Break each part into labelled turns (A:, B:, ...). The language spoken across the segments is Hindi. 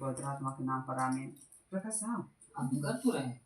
A: पवित्र आत्मा के नाम पर आमीन। प्रकाश साहब
B: आप भी कर तो रहे हैं।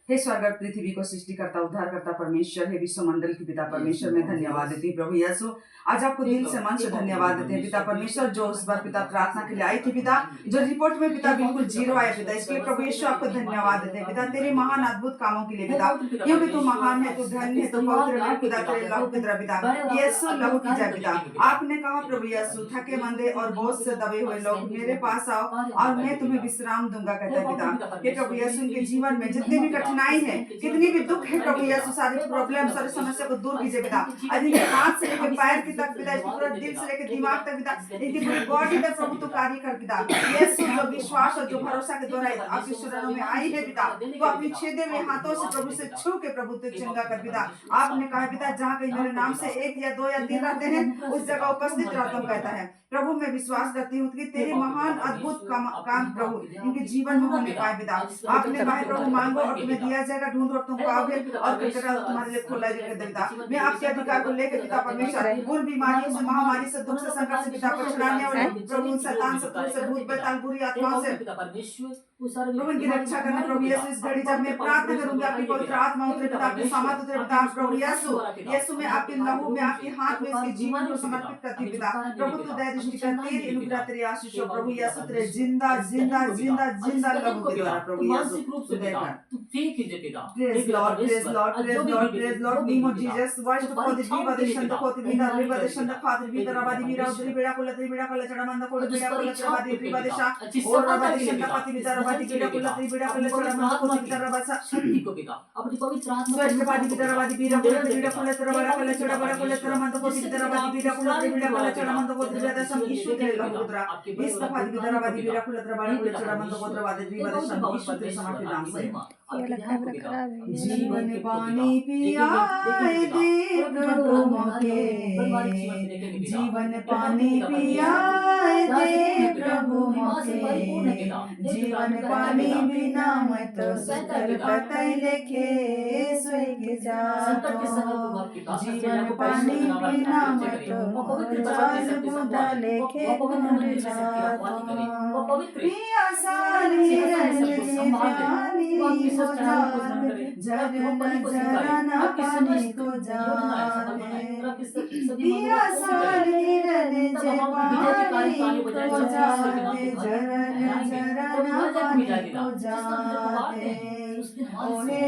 A: हे स्वर्ग पृथ्वी को सृष्टिकर्ता उद्धारकर्ता परमेश्वर, हे विश्व मंडल के पिता परमेश्वर, में धन्यवाद देती प्रभु यीशु। आज आपको दिल से मन से धन्यवाद देते हैं पिता परमेश्वर, जो उस बार पिता प्रार्थना के लिए आई थी पिता, जो रिपोर्ट में पिता बिल्कुल जीरो आया पिता, इसके लिए प्रभु यीशु आपको धन्यवाद देते हैं पिता, तेरे महान अद्भुत कामों के लिए पिता, क्योंकि तू महान है, तू धन्य है, तू पवित्र है पिता, तेरे लहू की तरह पिता, यीशु लहू की जय पिता। आपने कहा प्रभु यीशु, थके मंदे और बोझ से दबे हुए लोग मेरे पास आओ और मैं तुम्हें विश्राम दूंगा कहता है पिता। हे प्रभु यीशु, उनके जीवन में जितनी भी कठिनाई है, कितनी भी दुख है प्रभु यीशु, सारी प्रॉब्लम सारी समस्या को दूर कीजिए पिता। आज इनके हाथ से लेकर पैर की तक पिता, इसके पूरा दिल से लेकर दिमाग तक पिता, इनकी पूरी बॉडी तक प्रभु तू कार्य कर पिता। यीशु जो विश्वास और जो भरोसा के द्वारा आपके शरणों में आई है पिता, तो अपनी छेदे हुए हाथों से प्रभु से छू के प्रभु तू चंगा कर पिता। आपने कहा पिता, जहाँ कहीं मेरे नाम से एक या दो या तीन रहते हैं, उस जगह उपस्थित रहता हूँ कहता है प्रभु। मैं विश्वास करती हूँ कि तेरे महान अद्भुत काम प्रभु इनके जीवन में होने पाए पिता। आपने कहा प्रभु, मांगो और तुम्हें दिया जाएगा, ढूंढो और तुम पाओगे, और खटखटाओ तुम्हारे लिए खोला जाएगा पिता। मैं आपके अधिकार को लेकर पिता परमेश्वर, उन बीमारियों से, महामारी से, दुख से, संकट से पिता, पछताने और प्रभु शैतान से, भूत बैताल, बुरी आत्माओं से प्रभु इनकी रक्षा करना प्रभु यीशु। इस घड़ी जब मैं प्रार्थना करूंगी, आपकी पवित्र आत्मा उतरे पिता, आपकी सामर्थ उतरे पिता प्रभु यीशु। यीशु में आपके लहू में, आपके हाथ में इसके जीवन को समर्पित करती पिता प्रभु। तू दया दृष्टि कर, तेरी अनुग्रह, तेरी आशीष प्रभु यीशु, तेरे जिंदा जिंदा जिंदा जिंदा लहू के द्वारा प्रभु यीशु Praise Lord, praise Lord, praise Lord, praise Lord, name of Jesus. Worship for the diva the shanda koti vida riva the shanda father vida rabadi mira udri bida kula chadamanda kodi bida kula rabadi riva the sha और rabadi shanda pati vida rabadi bida kula chadamanda kodi vida rabasa
B: शक्ति को पिता अपनी पवित्र आत्मा
A: स्वर्ण पादी vida rabadi bida kula chadamanda kodi vida rabadi bida kula chadamanda kodi vida sam ईश्वर के लहूद्रा इस पादी vida rabadi bida kula chadamanda kodi rabadi riva the sam ईश्वर के समर्पित नाम से जीवन पानी पियाए दे प्रभु मोके, जीवन पानी पियाए दे प्रभु मोके, जीवन पानी बिना मैं तो सुकर पतई लेके स्वर्ग जाऊं, जीवन पानी बिना मैं तो जान बुदा लेके मर जाऊं, पिया सारी रंग पानी हो जाए, झरना पानी को जाए, पिया सारी रंग पानी को जाए, झरना पानी को जाए, ओहे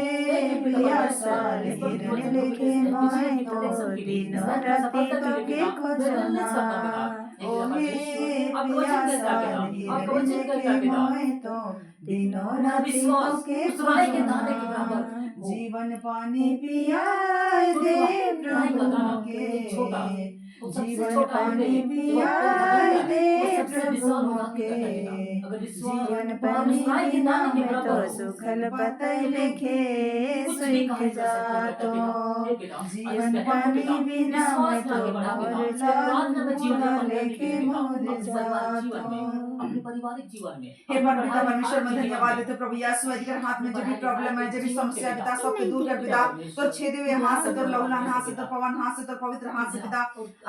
A: पिया सारी रंग लेके मैं तो दिन राती तो के खोजना, ओहे पिया सारी रंग लेके मैं तो दिनों राती तो के खोजना, जीवन पानी पियाए दे प्रभु के, जीवन पानी पियाए दे प्रभु के, जीवन पानी बिना मैं तो सुखल पतई लेके स्वर्ग जातो, जीवन पानी बिना मैं तो मर जाऊं लेके मर जातो।
B: अपने पारिवारिक जीवन में
A: हे पिता परमेश्वर में धन्यवाद देते प्रभु यीशु। अधिकार हाथ में जो भी प्रॉब्लम है, जो भी समस्या पिता, सबके दूर कर पिता, तो छेदे हुए हाथ से, तो लौलान हाथ से, तो पवन हाथ से, तो पवित्र हाथ से पिता,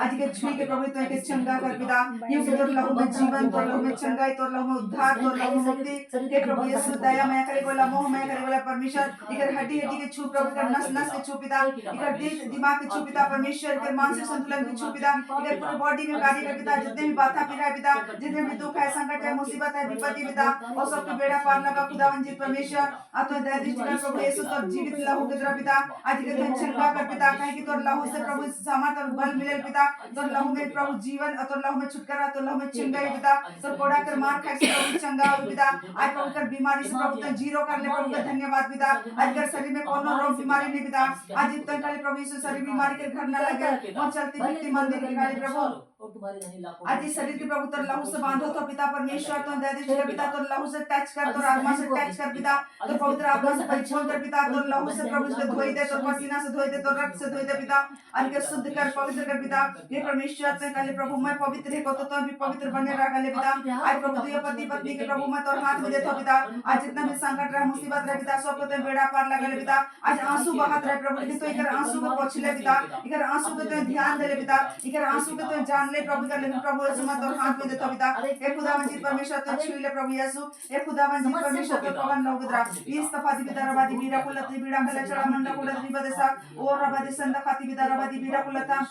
A: आज के छुई के प्रभु तो के चंगा कर पिता, यूं के तोर लहू में जीवन, तोर लहू में चंगाई, तोर लहू में उद्धार, तोर लहू में मुक्ति। हे प्रभु यीशु दया मैं करे वाला, मोह मैं करे वाला परमेश्वर, इकर हड्डी हड्डी के छू प्रभु, इकर नस नस के छू पिता, इकर दिल दिमाग के छू पिता परमेश्वर, इकर मानसिक संतुलन के छू पिता, इकर पूरी बॉडी में कार्य कर पिता, जितने भी बाधा पीड़ा है पिता, जितने भी दुख है, संकट है, मुसीबत है, विपत्ति पिता, और सबके बेड़ा पार लगा खुदावन जी परमेश्वर। आत्मा दया दृष्टि कर प्रभु यीशु, तोर जीवित लहू के द्वारा पिता, आज के दिन चंगा कर पिता, कहे कि तोर लहू से प्रभु सामर्थ और बल मिले पिता, तोर लहू में प्रभु जीवन, तोर लहू में छुटकारा, तोर लहू में चंगाई पिता, तोर कोड़ा कर मार खाए से प्रभु चंगा हो पिता, आज प्रभु कर बीमारी से प्रभु तो जीरो कर ले प्रभु का धन्यवाद पिता, आज कर शरीर में कोनो रोग बीमारी नहीं पिता, आज इतना काले प्रभु यीशु शरीर बीमारी के घर न लगे, और चलती फिरती मंदिर के गाड़ी प्रभु, आज इस शरीर के प्रभु तोर लहू से बांधो तो पिता परमेश्वर, तो दया दृष्टि कर पिता, तोर लहू से टच कर, तोर आत्मा से टच कर पिता, तो पवित्र आत्मा से परिपूर्ण कर पिता, तोर लहू से प्रभु से धोई दे, तोर पसीना से धोई दे, तोर रक्त से धोई दे पिता, आज के शुद्ध कर, पवित्र कर पिता। हे परमेश्वर से काले प्रभु मैं पवित्र है को तो भी पवित्र बने रह गले पिता, आज प्रभु तुझे पति पत्नी के प्रभु मैं तोर हाथ में देता पिता, आज जितना भी संकट रहे, मुसीबत रहे पिता, सब को तो बेड़ा पार लगले पिता, आज आंसू बहत रहे प्रभु, लेकिन तो इकर आंसू को पोंछ ले पिता, इकर आंसू को तो ध्यान दे ले पिता, इकर आंसू को तो जान ले प्रभु कर, लेकिन प्रभु यीशु मैं तोर हाथ में देता पिता। हे खुदावन जी परमेश्वर तो छू ले प्रभु यीशु। हे खुदावन जी परमेश्वर तो पवन लोगद्रा इस तफादी पिता रबादी बीरा कुलत बीरा कला चढ़ा मंडा कुलत रिबदसा और रबादी संदा खाती पिता रबादी बीरा कुलता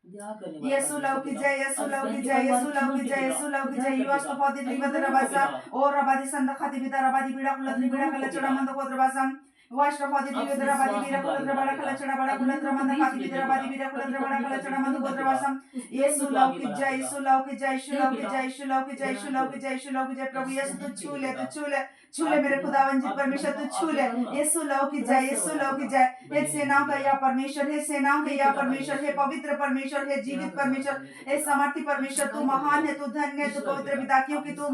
A: यीशु लव की जय, यीशु लव की जय, यीशु लव की जय, यीशु लव की जय। युवास तो पौधे लिबद रबासा और रबादी संदा खाती पिता रबादी बीरा कुलत बीरा कला चढ़ा मंडा को रबासा वाष्ट्रपादी दिव्य रबादी बीरा कुलत बड़ा कला चढ़ा बड़ा कुलत मंदा खाती पिता रबादी बीरा कुलत बड़ा कला चढ़ा मंदा को रबासा यीशु लव की जय, यीशु लव की जय, यीशु लव की जय, यीशु लव की जय, यीशु लव की जय, यीशु लव की जय। प्रभु यीशु तू छू ले, तू छू ले, छू ले मेरे खुदावन जी परमेश्वर तू छू ले। यीशु लव की जय, यीशु लव की जय। हे सेनाओं का यह परमेश्वर, हे सेनाओं का यह परमेश्वर, हे पवित्र परमेश्वर, हे जीवित परमेश्वर, हे सामर्थी परमेश्वर, तू महान है, तू धन्य है, तू पवित्र पिता, क्योंकि तू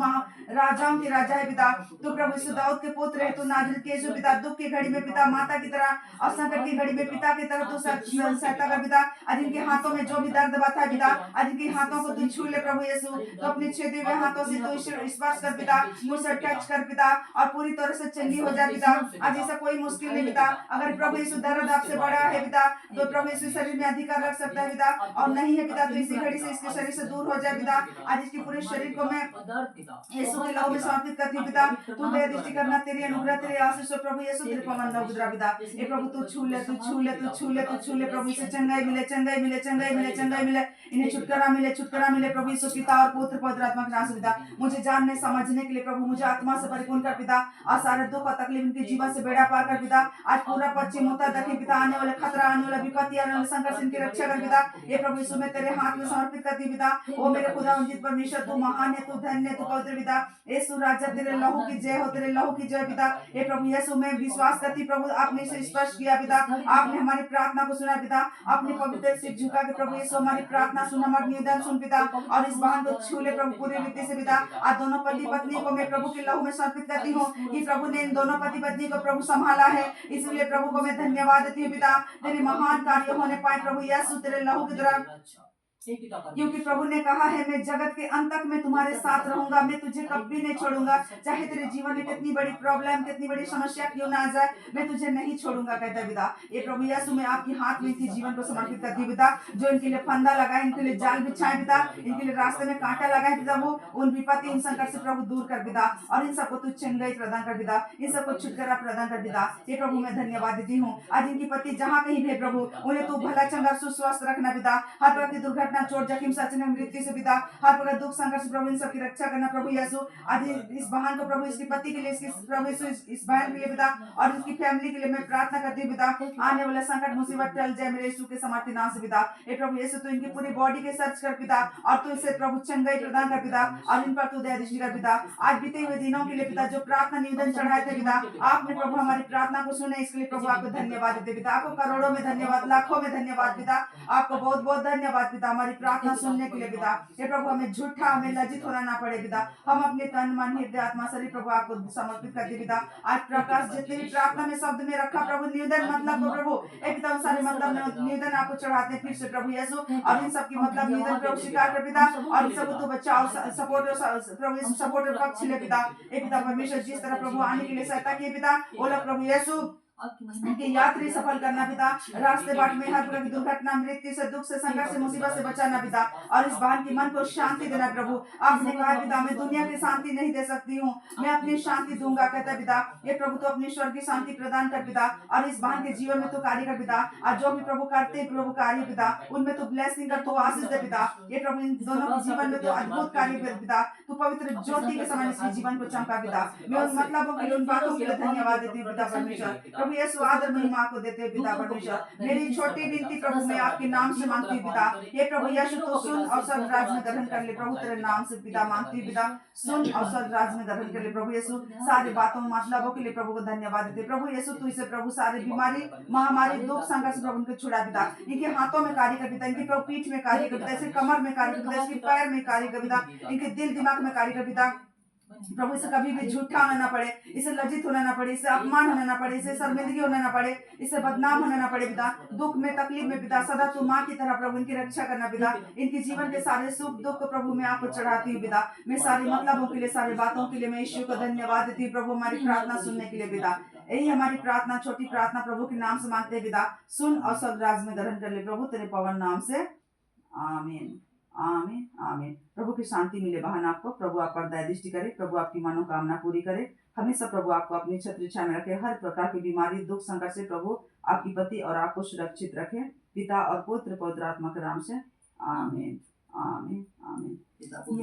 A: राजाओं की राजा है पिता। तू प्रभु यीशु दाऊद के पुत्र है, तू नाज़रेत के यीशु पिता। दुख की घड़ी में पिता माता की तरह और संकट की घड़ी में पिता की तरह तू सहायता कर पिता। आज इनके हाथों में जो भी दर्द बता है पिता, आज इनके हाथों को तू छू ले प्रभु यीशु। तो अपने छेदे हुए हाथों से तू स्पर्श कर पिता, मुझसे टच कर पिता और पूरी तरह से चंगी हो जाए पिता। आज ऐसा कोई मुश्किल नहीं पिता। अगर प्रभु यीशु दर्द आपसे बड़ा है पिता, तो प्रभु यीशु शरीर में अधिकार रख सकता है पिता, और नहीं है पिता तो इसी घड़ी से इसके शरीर से दूर हो जाए पिता। आज इसके पूरे शरीर को मैं यीशु के लहू में समर्पित करती हूँ पिता। तू दया दृष्टि करना, तेरी अनुग्रह तेरी आशीष हो प्रभु यीशु, तेरे पवन लहू पिता। ये प्रभु तू छू ले, तू छू ले, तू छू ले, तू छू ले प्रभु से चंगाई मिले, चंगाई मिले, चंगाई मिले, चंगाई मिले, इन्हें छुटकारा मिले, छुटकारा मिले प्रभु यीशु पिता और पुत्र पवित्र आत्मा के नाम से पिता। मुझे जानने समझने के लिए प्रभु मुझे आत्मा से परिपूर्ण कर पिता, और सारे दुख और तकलीफ इनके जीवन से बेड़ा पार कर पिता। आज पूरा पश्चिम उत्तर दक्षिण पिता आने वाले खतरा, आने वाला विपत्ति, आने वाले संकट से इनकी रक्षा कर पिता। ये प्रभु यीशु मैं तेरे हाथ में समर्पित करती पिता। ओ मेरे खुदावंद परमेश्वर तू महान है, तू धन्य है, तू पवित्र पिता। यीशु राजा तेरे लहू की जय हो, तेरे लहू की जय पिता। ये प्रभु यीशु मैं विश्वास करती प्रभु आपने इसे स्पर्श किया पिता, आपने हमारी प्रार्थना को सुना पिता। अपने पवित्र सिर झुका के प्रभु यीशु हमारी प्रार्थना सुन, हमारा निवेदन सुन पिता, और इस बहन को छू ले प्रभु पूरी रीति से पिता। आज दोनों पति पत्नी को मैं प्रभु के लहू में समर्पित करती हूँ कि प्रभु ने इन दोनों पति पत्नी को प्रभु संभाला है, इसलिए प्रभु को मैं धन्यवाद देती हूँ पिता। तेरे महान कार्य होने पाए प्रभु यीशु तेरे लहू की तरह, क्योंकि प्रभु ने कहा है मैं जगत के अंत तक मैं तुम्हारे साथ रहूंगा, मैं तुझे कभी नहीं छोड़ूंगा। चाहे तेरे जीवन में कितनी बड़ी प्रॉब्लम, कितनी बड़ी समस्या क्यों ना आ जाए, मैं तुझे नहीं छोड़ूंगा कहता है पिता। ये प्रभु यीशु मैं आपके हाथ में इनके जीवन को समर्पित करती हूँ पिता। जो इनके लिए फंदा लगाए, इनके लिए जाल बिछाए पिता, इनके लिए रास्ते में कांटा लगाए पिता, वो उन विपत्ति इन संकट से प्रभु दूर कर पिता, और इन सबको तू चंगाई प्रदान कर पिता, इन सबको छुटकारा प्रदान कर पिता। ये प्रभु मैं धन्यवाद देती हूँ। आज इनकी पति जहाँ कहीं भी प्रभु उन्हें तू भला चंगा सुस्वस्थ रखना पिता। हर प्रकार की दुर्घटना, चोट, जख्म, मृत्यु से पिता, हर प्रकार दुख संकट से प्रभु इन सबकी रक्षा करना प्रभु यीशु। आज इस बहन को प्रभु इसके पति के लिए, इसके प्रभु इस बहन के लिए पिता, और इसकी फैमिली के लिए मैं प्रार्थना करती हूँ पिता। आने वाला संकट मुसीबत टल जाए मेरे यीशु के समर्थी नाम से पिता। ये प्रभु यीशु तू इनकी पूरी बॉडी के सर्च कर पिता, और तू इसे प्रभु चंगाई प्रदान कर पिता, और इन पर तू दया दृष्टि कर पिता। आज बीते हुए दिनों के लिए पिता जो प्रार्थना निवेदन चढ़ाए थे पिता, आपने प्रभु हमारी प्रार्थना को सुने, इसके लिए प्रभु आपको धन्यवाद देते पिता। आपको करोड़ों में धन्यवाद, लाखों में धन्यवाद पिता। आपको बहुत बहुत धन्यवाद पिता हमारी प्रार्थना सुनने के लिए पिता। ये प्रभु हमें झूठा, हमें लज्जित होना ना पड़े पिता। हम अपने तन मन हृदय आत्मा शरीर प्रभु आपको समर्पित करते पिता। आज प्रकाश जितने भी प्रार्थना में शब्द में रखा प्रभु निवेदन मतलब को प्रभु एक पिता सारे मतलब निवेदन आपको चढ़ाते हैं फिर से प्रभु यीशु, और इन सबकी मतलब निवेदन प्रभु स्वीकार कर पिता, और इन सबको तो बच्चा और सपोर्ट प्रभु सपोर्ट पक्ष ले पिता। एक पिता परमेश्वर जिस तरह प्रभु आने के लिए सहायता किए पिता, वो लोग प्रभु यीशु इनकी यात्री सफल करना पिता। रास्ते बाट में हर प्रकार की दुर्घटना, मृत्यु से, दुख से, संकट से, मुसीबत से बचाना पिता, और इस बहन के मन को शांति देना प्रभु। आपने कहा पिता मैं दुनिया की शांति नहीं दे सकती हूँ, मैं अपनी शांति दूंगा कहता पिता। ये प्रभु तो अपनी स्वर्ग की शांति प्रदान कर पिता, और इस बहन के जीवन में तो कार्य कर पिता। आज जो भी प्रभु करते प्रभु कार्य पिता, उनमें तो ब्लेसिंग कर, तो आशीष दे पिता। ये प्रभु इन दोनों के जीवन में तो अद्भुत कार्य कर पिता। तू पवित्र ज्योति के समान इसके जीवन को चमका पिता। मैं उन मतलबों के लिए, उन बातों के लिए धन्यवाद देती हूँ पिता परमेश्वर। प्रभु यीशु आदर महिमा को देते हैं पिता परमेश्वर। मेरी छोटी विनती प्रभु मैं आपके नाम से मांगती हूँ पिता। ये प्रभु यीशु तो सुन और स्वर्ग राज्य में ग्रहण कर ले प्रभु, तेरे नाम से पिता मांगती हूँ पिता। सुन और स्वर्ग राज्य में ग्रहण कर ले प्रभु यीशु। सारी बातों मतलबों के लिए प्रभु को धन्यवाद देते प्रभु यीशु। तू इसे प्रभु सारी बीमारी, महामारी, दुख, संकट से प्रभु को छुड़ा पिता। इनके हाथों में कार्य कर पिता, इनके प्रभु पीठ में कार्य कर पिता, इसके कमर में कार्य कर पिता, इसके पैर में कार्य कर पिता, इनके दिल दिमाग में कार्य कर पिता। प्रभु इसे कभी भी झूठा होना ना पड़े, इसे लज्जित होना ना पड़े, इसे अपमान होना ना पड़े, इसे शर्मिंदगी होना ना पड़े, इसे बदनाम होना ना पड़े पिता। दुख में, तकलीफ में पिता सदा तू माँ की तरह प्रभु इनकी रक्षा करना पिता। इनके जीवन के सारे सुख दुख को प्रभु मैं आपको चढ़ाती हूँ पिता। मैं सारी मतलबों के लिए, सारी बातों के लिए मैं ईश्वर को धन्यवाद देती हूँ प्रभु हमारी प्रार्थना सुनने के लिए पिता। यही हमारी प्रार्थना, छोटी प्रार्थना प्रभु के नाम से मांगते पिता। सुन और स्वर्ग राज्य में ग्रहण कर ले प्रभु, तेरे पवन नाम से, आमीन आमीन आमीन। प्रभु की शांति मिले बहन आपको, प्रभु आप पर दया दृष्टि करे, प्रभु आपकी मनोकामना पूरी करे। हमेशा प्रभु आपको अपनी छत्र छाया में रखे, हर प्रकार की बीमारी दुख संकट से प्रभु आपकी पति और आपको सुरक्षित रखे, पिता और पुत्र पवित्र आत्मा के नाम से आमीन आमीन आमीन।
B: पिता, पुत्र